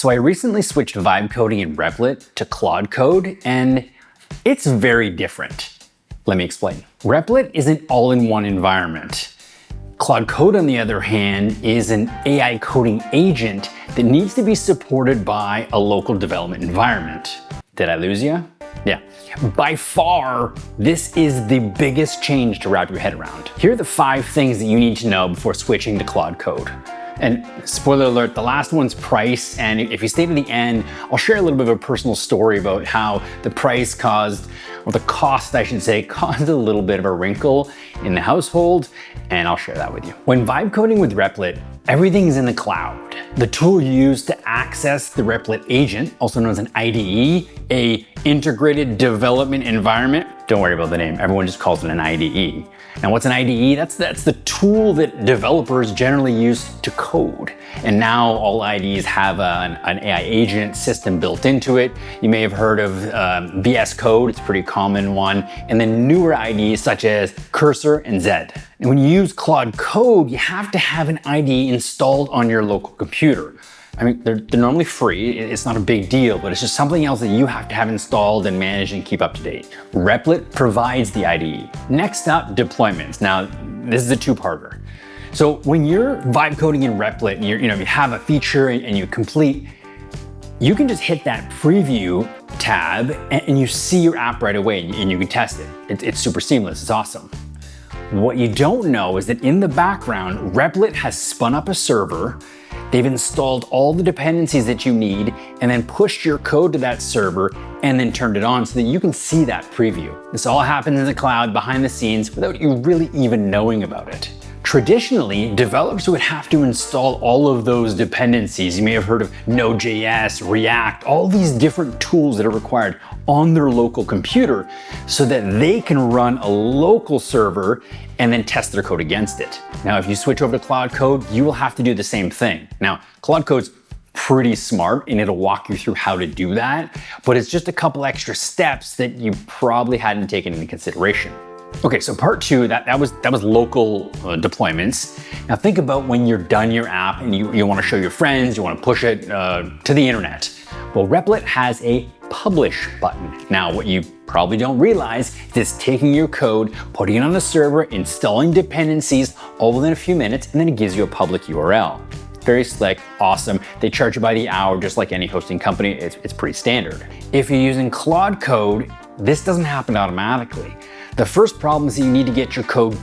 So I recently switched vibe coding in Replit to Claude Code, and it's very different. Let me explain. Replit is an all-in-one environment. Claude Code, on the other hand, is an AI coding agent that needs to be supported by a local development environment. Did I lose you? Yeah. By far, this is the biggest change to wrap your head around. Here are the 5 things that you need to know before switching to Claude Code. And spoiler alert, the last one's price, and if you stay to the end, I'll share a little bit of a personal story about how the price caused, or the cost I should say, caused a little bit of a wrinkle in the household, and I'll share that with you. When vibe coding with Replit, everything is in the cloud. The tool you use to access the Replit agent, also known as an IDE, a integrated development environment. Don't worry about the name, everyone just calls it an IDE. Now what's an IDE? That's the tool that developers generally use to code. And now all IDEs have an AI agent system built into it. You may have heard of VS Code, it's a pretty common one. And then newer IDEs such as Cursor and Zed. And when you use Claude Code, you have to have an IDE installed on your local computer. I mean, they're normally free, it's not a big deal, but it's just something else that you have to have installed and manage and keep up to date. Replit provides the IDE. Next up, deployments. Now, this is a two-parter. So when you're vibe coding in Replit and you have a feature and you complete, you can just hit that preview tab and you see your app right away and you can test it. It's super seamless, it's awesome. What you don't know is that in the background, Replit has spun up a server. They've installed all the dependencies that you need and then pushed your code to that server and then turned it on so that you can see that preview. This all happens in the cloud behind the scenes without you really even knowing about it. Traditionally, developers would have to install all of those dependencies. You may have heard of Node.js, React, all these different tools that are required on their local computer so that they can run a local server and then test their code against it. Now, if you switch over to Claude Code, you will have to do the same thing. Now, Claude Code's pretty smart and it'll walk you through how to do that, but it's just a couple extra steps that you probably hadn't taken into consideration. Okay, so part 2, that was local deployments. Now think about when you're done your app and you want to show your friends, you want to push it to the internet. Well, Replit has a publish button. Now, what you probably don't realize is taking your code, putting it on the server, installing dependencies all within a few minutes, and then it gives you a public URL. Very slick, awesome. They charge you by the hour, just like any hosting company. It's pretty standard. If you're using Claude Code, this doesn't happen automatically. The first problem is that you need to get your code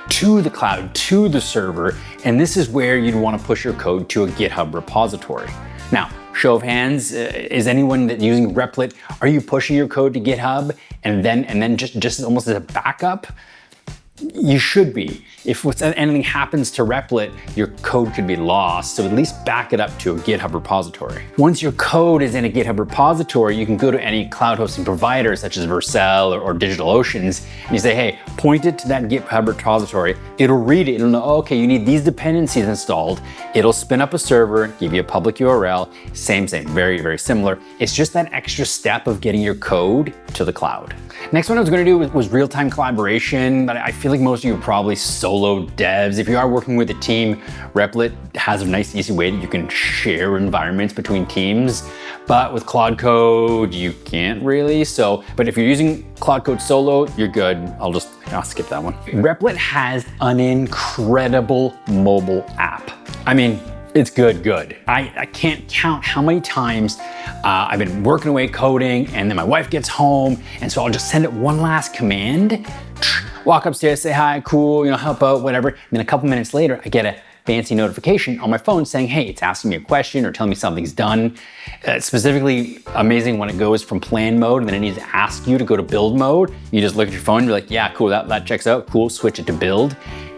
to the cloud, to the server, and this is where you'd want to push your code to a GitHub repository. Now, show of hands, is anyone that using Replit, are you pushing your code to GitHub and then just almost as a backup? You should be. If anything happens to Replit, your code could be lost, so at least back it up to a GitHub repository. Once your code is in a GitHub repository, you can go to any cloud hosting provider such as Vercel or DigitalOcean, and you say, hey, point it to that GitHub repository. It'll read it, it'll know, okay, you need these dependencies installed. It'll spin up a server, give you a public URL, same, very, very similar. It's just that extra step of getting your code to the cloud. Next one I was gonna do was real-time collaboration, but I feel like most of you are probably solo devs. If you are working with a team, Replit has a nice, easy way that you can share environments between teams. But with Claude Code, you can't really. But if you're using Claude Code solo, you're good. I'll skip that one. Replit has an incredible mobile app. I mean, it's good. I can't count how many times I've been working away coding and then my wife gets home, and so I'll just send it one last command, walk upstairs, say hi, cool, help out, whatever. And then a couple minutes later, I get a fancy notification on my phone saying, hey, it's asking me a question or telling me something's done. It's specifically amazing when it goes from plan mode and then it needs to ask you to go to build mode. You just look at your phone and you're like, yeah, cool, that checks out, cool, switch it to build.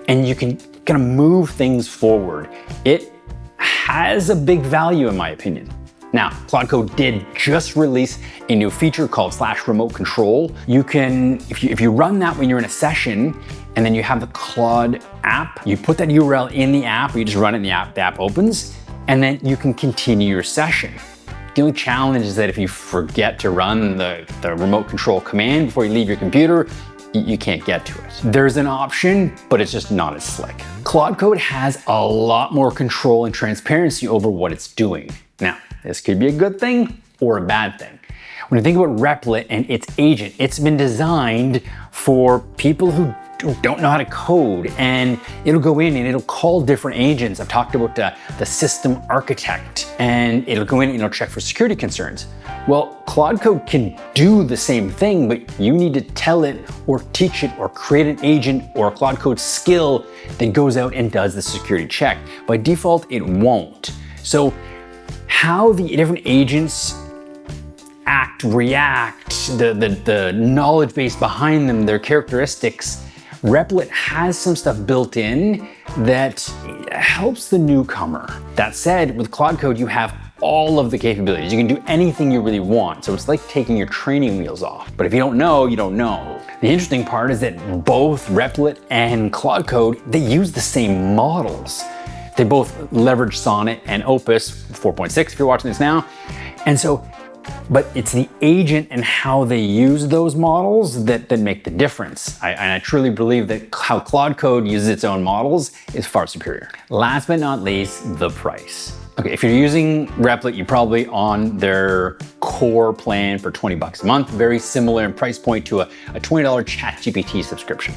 And you can kind of move things forward. It has a big value in my opinion. Now, Claude Code did just release a new feature called /remote control. You can, if you run that when you're in a session and then you have the Claude app, you put that URL in the app, or you just run it in the app opens, and then you can continue your session. The only challenge is that if you forget to run the remote control command before you leave your computer, you can't get to it. There's an option, but it's just not as slick. Claude Code has a lot more control and transparency over what it's doing. Now, This could be a good thing or a bad thing. When you think about Replit and its agent, it's been designed for people who don't know how to code, and it'll go in and it'll call different agents. I've talked about the system architect, and it'll go in and it'll check for security concerns. Well, Claude Code can do the same thing, but you need to tell it or teach it or create an agent or a Claude Code skill that goes out and does the security check. By default, it won't. So how the different agents act, react, the knowledge base behind them, their characteristics, Replit has some stuff built in that helps the newcomer. That said, with Claude Code, you have all of the capabilities. You can do anything you really want. So it's like taking your training wheels off. But if you don't know, you don't know. The interesting part is that both Replit and Claude Code, they use the same models. They both leverage Sonnet and Opus 4.6 if you're watching this now. And so, but it's the agent and how they use those models that make the difference. And I truly believe that how Claude Code uses its own models is far superior. Last but not least, the price. Okay, if you're using Replit, you're probably on their core plan for 20 bucks a month, very similar in price point to a $20 ChatGPT subscription.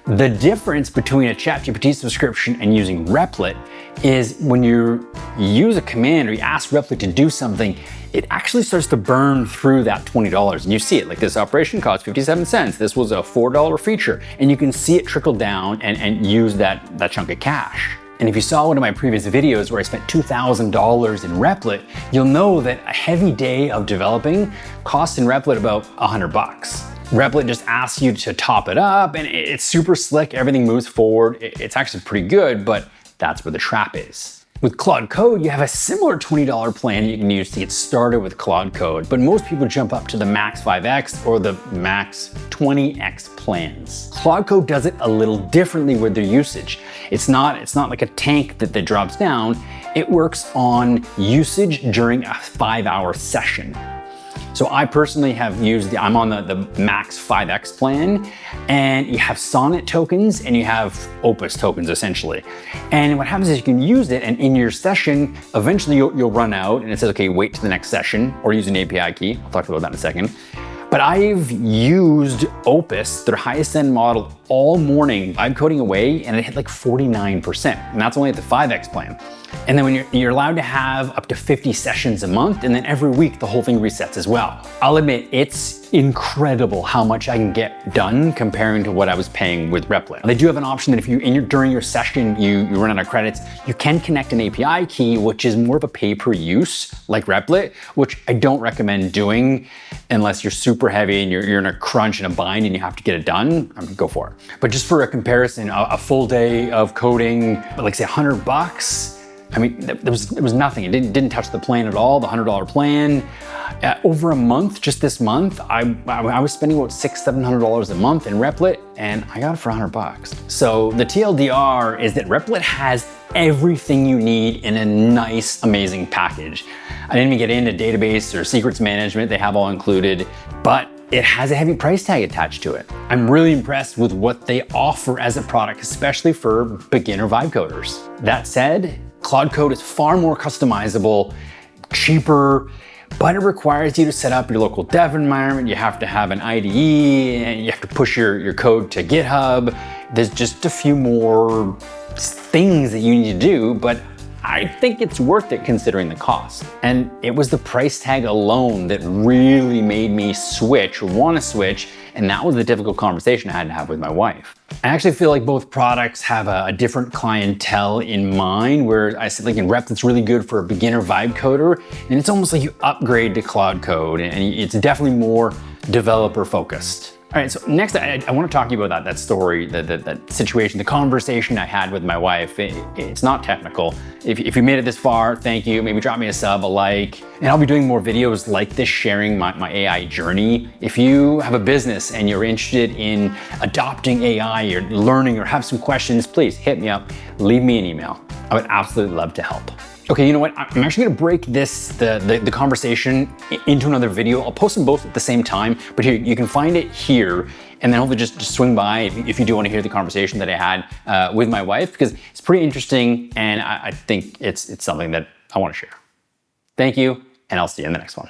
The difference between a ChatGPT subscription and using Replit is when you use a command or you ask Replit to do something, it actually starts to burn through that $20. And you see it, like this operation cost 57 cents. This was a $4 feature. And you can see it trickle down and use that chunk of cash. And if you saw one of my previous videos where I spent $2,000 in Replit, you'll know that a heavy day of developing costs in Replit about 100 bucks. Replit just asks you to top it up, and it's super slick, everything moves forward. It's actually pretty good, but that's where the trap is. With Claude Code, you have a similar $20 plan you can use to get started with Claude Code, but most people jump up to the Max 5X or the Max 20X plans. Claude Code does it a little differently with their usage. It's not like a tank that drops down. It works on usage during a 5-hour session. So I personally have used I'm on the Max 5X plan, and you have Sonnet tokens and you have Opus tokens essentially. And what happens is you can use it, and in your session, eventually you'll run out and it says, okay, wait to the next session, or use an API key. I'll talk about that in a second. But I've used Opus, their highest end model, all morning. I'm coding away and it hit like 49%. And that's only at the 5X plan. And then when you're allowed to have up to 50 sessions a month, and then every week the whole thing resets as well. I'll admit, it's incredible how much I can get done comparing to what I was paying with Replit. They do have an option that if during your session you run out of credits, you can connect an API key, which is more of a pay per use like Replit, which I don't recommend doing unless you're super heavy and you're in a crunch and a bind and you have to get it done. I mean, go for it. But just for a comparison, a full day of coding, like say 100 bucks, I mean, there was nothing. It didn't touch the plan at all, the $100 plan. Over a month, just this month, I was spending about $600-700 a month in Replit, and I got it for 100 bucks. So the TLDR is that Replit has everything you need in a nice, amazing package. I didn't even get into database or secrets management. They have all included, but it has a heavy price tag attached to it. I'm really impressed with what they offer as a product, especially for beginner vibe coders. That said, Claude Code is far more customizable, cheaper, but it requires you to set up your local dev environment. You have to have an IDE, and you have to push your code to GitHub. There's just a few more things that you need to do, but I think it's worth it considering the cost. And it was the price tag alone that really made me switch or want to switch, and that was the difficult conversation I had to have with my wife. I actually feel like both products have a different clientele in mind, where I said like in Replit, it's really good for a beginner vibe coder, and it's almost like you upgrade to Claude Code, and it's definitely more developer focused. All right, so next I want to talk to you about that story, that situation, the conversation I had with my wife. It's not technical. If you made it this far, thank you. Maybe drop me a sub, a like, and I'll be doing more videos like this, sharing my AI journey. If you have a business and you're interested in adopting AI or learning or have some questions, please hit me up, leave me an email. I would absolutely love to help. Okay, you know what? I'm actually gonna break the conversation into another video. I'll post them both at the same time, but here, you can find it here, and then hopefully just swing by if you do wanna hear the conversation that I had with my wife, because it's pretty interesting, and I think it's something that I wanna share. Thank you, and I'll see you in the next one.